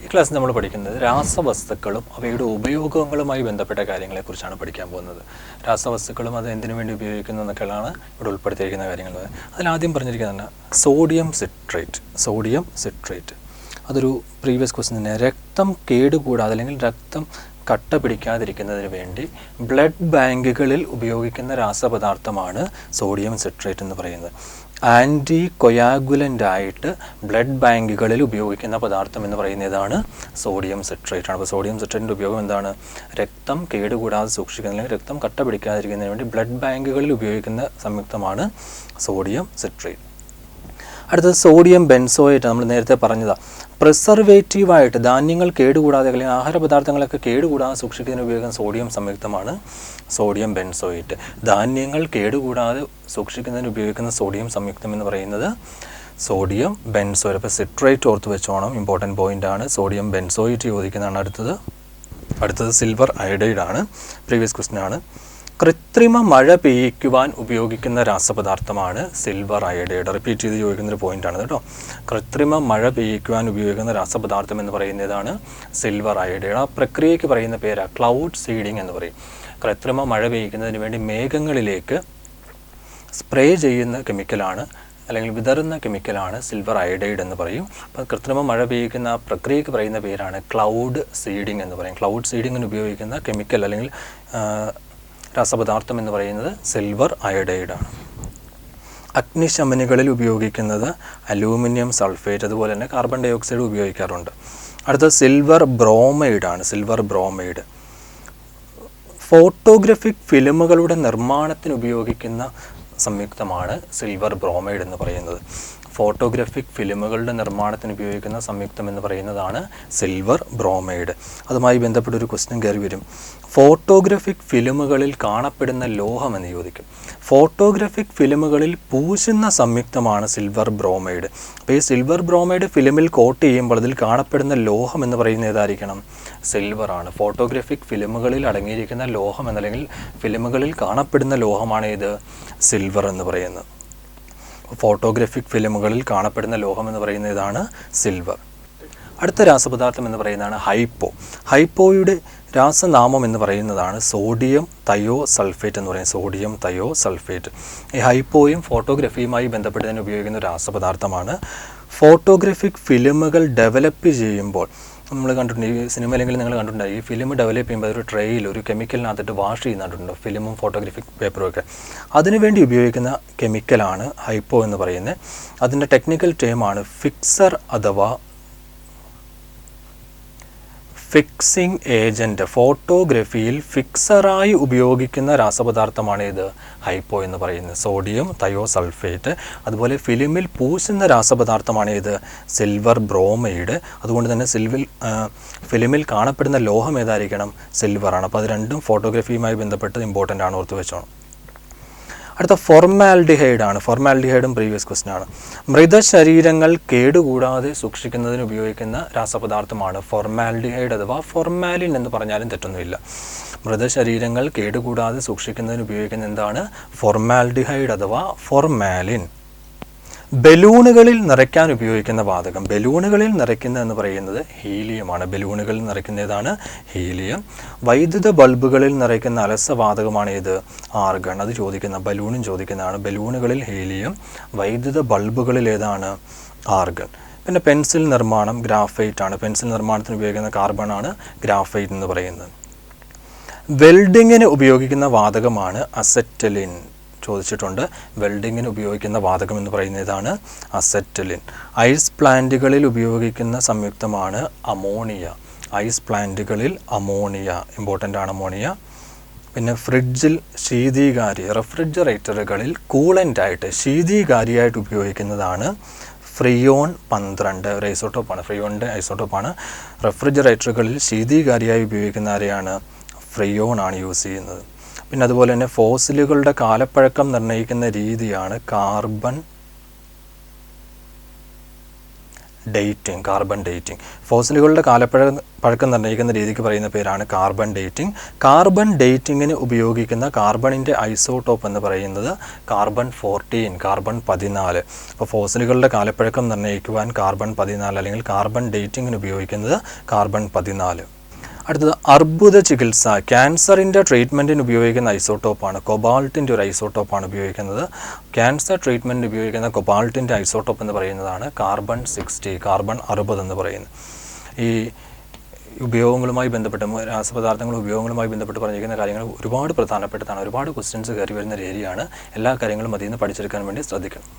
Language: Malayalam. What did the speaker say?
ഈ ക്ലാസ്സിൽ നമ്മൾ പഠിക്കുന്നത് രാസവസ്തുക്കളും അവയുടെ ഉപയോഗങ്ങളുമായി ബന്ധപ്പെട്ട കാര്യങ്ങളെക്കുറിച്ചാണ് പഠിക്കാൻ പോകുന്നത്. രാസവസ്തുക്കളും അത് എന്തിനു വേണ്ടി ഉപയോഗിക്കുന്നു എന്നൊക്കെയാണ് ഇവിടെ ഉൾപ്പെടുത്തിയിരിക്കുന്ന കാര്യങ്ങൾ. അതിലാദ്യം പറഞ്ഞിരിക്കുന്നതാണ് സോഡിയം സിട്രേറ്റ്. അതൊരു പ്രീവിയസ് ക്വസ്റ്റ്യൻ തന്നെ. രക്തം കേടുകൂടാതെ അല്ലെങ്കിൽ രക്തം കട്ട പിടിക്കാതിരിക്കുന്നതിന് വേണ്ടി ബ്ലഡ് ബാങ്കുകളിൽ ഉപയോഗിക്കുന്ന രാസപദാർത്ഥമാണ് സോഡിയം സിട്രേറ്റ് എന്ന് പറയുന്നത്. ആൻറ്റി കൊയാഗുലൻ്റ് ആയിട്ട് ബ്ലഡ് ബാങ്കുകളിൽ ഉപയോഗിക്കുന്ന പദാർത്ഥം എന്ന് പറയുന്നതാണ് സോഡിയം സിട്രേറ്റ് ആണ്. അപ്പോൾ സോഡിയം സിട്രേറ്റിൻ്റെ ഉപയോഗം എന്താണ്? രക്തം കേടുകൂടാതെ സൂക്ഷിക്കുന്ന അല്ലെങ്കിൽ രക്തം കട്ട പിടിക്കാതിരിക്കുന്നതിന് വേണ്ടി ബ്ലഡ് ബാങ്കുകളിൽ ഉപയോഗിക്കുന്ന സംയുക്തമാണ് സോഡിയം സിട്രേറ്റ്. അടുത്തത് സോഡിയം ബെൻസോയേറ്റ്. നമ്മൾ നേരത്തെ പറഞ്ഞതാണ്, പ്രിസർവേറ്റീവായിട്ട് ധാന്യങ്ങൾ കേടുകൂടാതെ അല്ലെങ്കിൽ ആഹാര പദാർത്ഥങ്ങളൊക്കെ കേടുകൂടാതെ സൂക്ഷിക്കുന്നതിന് ഉപയോഗിക്കുന്ന സോഡിയം സംയുക്തമാണ് സോഡിയം ബെൻസോയേറ്റ്. ധാന്യങ്ങൾ കേടുകൂടാതെ സൂക്ഷിക്കുന്നതിന് ഉപയോഗിക്കുന്ന സോഡിയം സംയുക്തം എന്ന് പറയുന്നത് സോഡിയം ബെൻസോയേറ്റ്. അപ്പോൾ സിട്രേറ്റ് ഓർത്ത് വെച്ചോണം, ഇമ്പോർട്ടൻറ്റ് പോയിൻ്റ് ആണ്. സോഡിയം ബെൻസോയേറ്റ് ചോദിക്കുന്നതാണ്. അടുത്തത് സിൽവർ അയഡൈഡ് ആണ്. പ്രീവിയസ് ക്വസ്റ്റ്യൻ ആണ്. കൃത്രിമ മഴ പെയ്യിക്കുവാൻ ഉപയോഗിക്കുന്ന രാസപദാർത്ഥമാണ് സിൽവർ അയഡൈഡ്. റിപ്പീറ്റ് ചെയ്ത് ചോദിക്കുന്നൊരു പോയിൻ്റാണ് കേട്ടോ. കൃത്രിമ മഴ പെയ്യിക്കുവാൻ ഉപയോഗിക്കുന്ന രാസപദാർത്ഥം എന്ന് പറയുന്നതാണ് സിൽവർ അയഡൈഡ്. ആ പ്രക്രിയയ്ക്ക് പറയുന്ന പേരാണ് ക്ലൗഡ് സീഡിങ് എന്ന് പറയും. കൃത്രിമ മഴ പെയ്യിക്കുന്നതിന് വേണ്ടി മേഘങ്ങളിലേക്ക് സ്പ്രേ ചെയ്യുന്ന കെമിക്കലാണ് അല്ലെങ്കിൽ വിതറുന്ന കെമിക്കലാണ് സിൽവർ അയഡൈഡ് എന്ന് പറയും. അപ്പോൾ കൃത്രിമ മഴ പെയ്യിക്കുന്ന ആ പ്രക്രിയയ്ക്ക് പറയുന്ന പേരാണ് ക്ലൗഡ് സീഡിങ് എന്ന് പറയും. ക്ലൗഡ് സീഡിങ്ങിന് ഉപയോഗിക്കുന്ന കെമിക്കൽ അല്ലെങ്കിൽ രാസപദാർത്ഥം എന്ന് പറയുന്നത് സിൽവർ അയഡൈഡ് ആണ്. അഗ്നിശമനികളിൽ ഉപയോഗിക്കുന്നത് അലൂമിനിയം സൾഫേറ്റ്, അതുപോലെ തന്നെ കാർബൺ ഡൈ ഓക്സൈഡ് ഉപയോഗിക്കാറുണ്ട്. അടുത്തത് സിൽവർ ബ്രോമൈഡ് ആണ്. സിൽവർ ബ്രോമൈഡ് ഫോട്ടോഗ്രാഫിക് ഫിലിമുകളുടെ നിർമ്മാണത്തിന് ഉപയോഗിക്കുന്ന സംയുക്തമാണ് സിൽവർ ബ്രോമൈഡ് എന്ന് പറയുന്നത്. ഫോട്ടോഗ്രാഫിക് ഫിലിമുകളുടെ നിർമ്മാണത്തിന് ഉപയോഗിക്കുന്ന സംയുക്തം എന്ന് പറയുന്നതാണ് സിൽവർ ബ്രോമൈഡ്. അതുമായി ബന്ധപ്പെട്ടൊരു ക്വസ്റ്റ്യൻ കയറി വരും. ഫോട്ടോഗ്രാഫിക് ഫിലിമുകളിൽ കാണപ്പെടുന്ന ലോഹം എന്ന് ചോദിക്കും. ഫോട്ടോഗ്രാഫിക് ഫിലിമുകളിൽ പൂശുന്ന സംയുക്തമാണ് സിൽവർ ബ്രോമൈഡ്. അപ്പോൾ ഈ സിൽവർ ബ്രോമൈഡ് ഫിലിമിൽ കോട്ട് ചെയ്യുമ്പോൾ അതിൽ കാണപ്പെടുന്ന ലോഹം എന്ന് പറയുന്നത് ഏതായിരിക്കണം? സിൽവർ ആണ്. ഫോട്ടോഗ്രാഫിക് ഫിലിമുകളിൽ അടങ്ങിയിരിക്കുന്ന ലോഹം എന്നല്ലെങ്കിൽ ഫിലിമുകളിൽ കാണപ്പെടുന്ന ലോഹമാണ് ഇത് സിൽവർ എന്ന് പറയുന്നത്. ഫോട്ടോഗ്രാഫിക് ഫിലിമുകളിൽ കാണപ്പെടുന്ന ലോഹം എന്ന് പറയുന്ന ഇതാണ് സിൽവർ. അടുത്ത രാസപദാർത്ഥം എന്ന് പറയുന്നതാണ് ഹൈപ്പോയുടെ രാസനാമം എന്ന് പറയുന്നതാണ് സോഡിയം തയോ സൾഫേറ്റ് എന്ന് പറയുന്നത്. Sodium thio sulphate. ഈ ഹൈപ്പോയും ഫോട്ടോഗ്രാഫിയുമായി ബന്ധപ്പെട്ടതിന് ഉപയോഗിക്കുന്ന രാസപദാർത്ഥമാണ്. ഫോട്ടോഗ്രാഫിക് ഫിലിമുകൾ ഡെവലപ്പ് ചെയ്യുമ്പോൾ നമ്മൾ കണ്ടിട്ടുണ്ട്, ഈ സിനിമയിലെങ്കിൽ നിങ്ങൾ കണ്ടിട്ടുണ്ടായി, ഈ ഫിലിം ഡെവലപ്പ് ചെയ്യുമ്പോൾ ഒരു ട്രേയിൽ ഒരു കെമിക്കലിനകത്തിട്ട് വാഷ് ചെയ്യുന്നുണ്ടോ, ഫിലിമും ഫോട്ടോഗ്രാഫിക് പേപ്പറും ഒക്കെ. അതിനുവേണ്ടി ഉപയോഗിക്കുന്ന കെമിക്കലാണ് ഹൈപ്പോ എന്ന് പറയുന്നത്. അതിൻ്റെ ടെക്നിക്കൽ ടേമാണ് ഫിക്സർ അഥവാ ഫിക്സിംഗ് ഏജൻറ്റ്. ഫോട്ടോഗ്രാഫിയിൽ ഫിക്സറായി ഉപയോഗിക്കുന്ന രാസപദാർത്ഥമാണ് ഇത് ഹൈപ്പോ എന്ന് പറയുന്നത്, സോഡിയം തയോ സൾഫേറ്റ്. അതുപോലെ ഫിലിമിൽ പൂശുന്ന രാസപദാർത്ഥമാണ് ഇത് സിൽവർ ബ്രോമൈഡ്. അതുകൊണ്ട് തന്നെ ഫിലിമിൽ കാണപ്പെടുന്ന ലോഹം ഏതായിരിക്കണം? സിൽവറാണ്. അപ്പോൾ അത് രണ്ടും ഫോട്ടോഗ്രാഫിയുമായി ബന്ധപ്പെട്ട് ഇമ്പോർട്ടൻ്റ് ആണ്, ഓർത്ത് വെച്ചോണം. അടുത്ത ഫോർമാൽഡിഹൈഡ് ആണ്. ഫോർമാൽഡിഹൈഡും പ്രീവിയസ് ക്വസ്റ്റ്യൻ ആണ്. മൃതശരീരങ്ങൾ കേടുകൂടാതെ സൂക്ഷിക്കുന്നതിന് ഉപയോഗിക്കുന്ന രാസപദാർത്ഥമാണ് ഫോർമാൽഡിഹൈഡ് അഥവാ ഫോർമാലിൻ എന്ന് പറഞ്ഞാലും തെറ്റൊന്നുമില്ല. മൃതശരീരങ്ങൾ കേടുകൂടാതെ സൂക്ഷിക്കുന്നതിന് ഉപയോഗിക്കുന്ന എന്താണ്? ഫോർമാൽഡിഹൈഡ് അഥവാ ഫോർമാലിൻ. ബലൂണുകളിൽ നിറയ്ക്കാൻ ഉപയോഗിക്കുന്ന വാതകം. ബലൂണുകളിൽ നിറയ്ക്കുന്ന എന്ന് പറയുന്നത് ഹീലിയമാണ്. ബലൂണുകളിൽ നിറയ്ക്കുന്നതാണ് ഹീലിയം. വൈദ്യുത ബൾബുകളിൽ നിറയ്ക്കുന്ന അലസവാതകമാണ് ഏത്? ആർഗൺ. അത് ബലൂണും ചോദിക്കുന്നതാണ്. ബലൂണുകളിൽ ഹീലിയം, വൈദ്യുത ബൾബുകളിൽ ഏതാണ്? ആർഗൺ. പിന്നെ പെൻസിൽ നിർമ്മാണം ഗ്രാഫൈറ്റ് ആണ്. പെൻസിൽ നിർമ്മാണത്തിന് ഉപയോഗിക്കുന്ന കാർബൺ ആണ് ഗ്രാഫൈറ്റ് എന്ന് പറയുന്നത്. വെൽഡിങ്ങിന് ഉപയോഗിക്കുന്ന വാതകമാണ് അസെറ്റലിൻ. ചോദിച്ചിട്ടുണ്ട്. വെൽഡിങ്ങിന് ഉപയോഗിക്കുന്ന വാതകം എന്ന് പറയുന്നതാണ് അസെറ്റലിൻ. ഐസ് പ്ലാന്റുകളിൽ ഉപയോഗിക്കുന്ന സംയുക്തമാണ് അമോണിയ. ഐസ് പ്ലാന്റുകളിൽ അമോണിയ ഇമ്പോർട്ടൻ്റ് ആണ്, അമോണിയ. പിന്നെ ഫ്രിഡ്ജിൽ റെഫ്രിജറേറ്ററുകളിൽ കൂളൻ്റായിട്ട് ശീതീകാരിയായിട്ട് ഉപയോഗിക്കുന്നതാണ് ഫ്രിയോൺ 12. ഒരു ഐസോട്ടോപ്പാണ്, ഫ്രിയോണിൻ്റെ ഐസോട്ടോപ്പാണ്. റെഫ്രിജറേറ്ററുകളിൽ ശീതീകാരിയായി ഉപയോഗിക്കുന്ന ആരെയാണ്? ഫ്രിയോൺ ആണ് യൂസ് ചെയ്യുന്നത്. പിന്നെ അതുപോലെ തന്നെ ഫോസിലുകളുടെ കാലപ്പഴക്കം നിർണ്ണയിക്കുന്ന രീതിയാണ് കാർബൺ ഡേറ്റിംഗ്, കാർബൺ ഡേറ്റിംഗ്. ഫോസിലുകളുടെ പഴക്കം നിർണ്ണയിക്കുന്ന രീതിക്ക് പറയുന്ന പേരാണ് കാർബൺ ഡേറ്റിംഗ്. കാർബൺ ഡേറ്റിങ്ങിന് ഉപയോഗിക്കുന്ന കാർബണിൻ്റെ ഐസോട്ടോപ്പ് എന്ന് പറയുന്നത് കാർബൺ 14, കാർബൺ 14. അപ്പോൾ ഫോസിലുകളുടെ കാലപ്പഴക്കം നിർണ്ണയിക്കുവാൻ കാർബൺ 14 അല്ലെങ്കിൽ കാർബൺ ഡേറ്റിങ്ങിന് ഉപയോഗിക്കുന്നത് കാർബൺ 14. അടുത്തത് അർബുദ ചികിത്സ, ക്യാൻസറിൻ്റെ ട്രീറ്റ്മെൻറ്റിന് ഉപയോഗിക്കുന്ന ഐസോട്ടോപ്പാണ് കൊബാൾട്ടിൻ്റെ ഒരു ഐസോട്ടോപ്പാണ് ഉപയോഗിക്കുന്നത്. ക്യാൻസർ ട്രീറ്റ്മെൻറ്റിന് ഉപയോഗിക്കുന്ന കൊബാൾട്ടിൻ്റെ ഐസോട്ടോപ്പ് എന്ന് പറയുന്നതാണ് കാർബൺ 60, കാർബൺ 60 എന്ന് പറയുന്നത്. ഈ ഉപയോഗങ്ങളുമായി ബന്ധപ്പെട്ട് രാസപദാർത്ഥങ്ങൾ ഉപയോഗങ്ങളുമായി ബന്ധപ്പെട്ട് പറഞ്ഞിരിക്കുന്ന കാര്യങ്ങൾ ഒരുപാട് പ്രധാനപ്പെട്ടതാണ്. ഒരുപാട് ക്വസ്റ്റ്യൻസ് കയറി വരുന്ന ഒരു ഏരിയയാണ്. എല്ലാ കാര്യങ്ങളും അതിൽ നിന്ന് പഠിച്ചെടുക്കാൻ വേണ്ടി ശ്രദ്ധിക്കണം.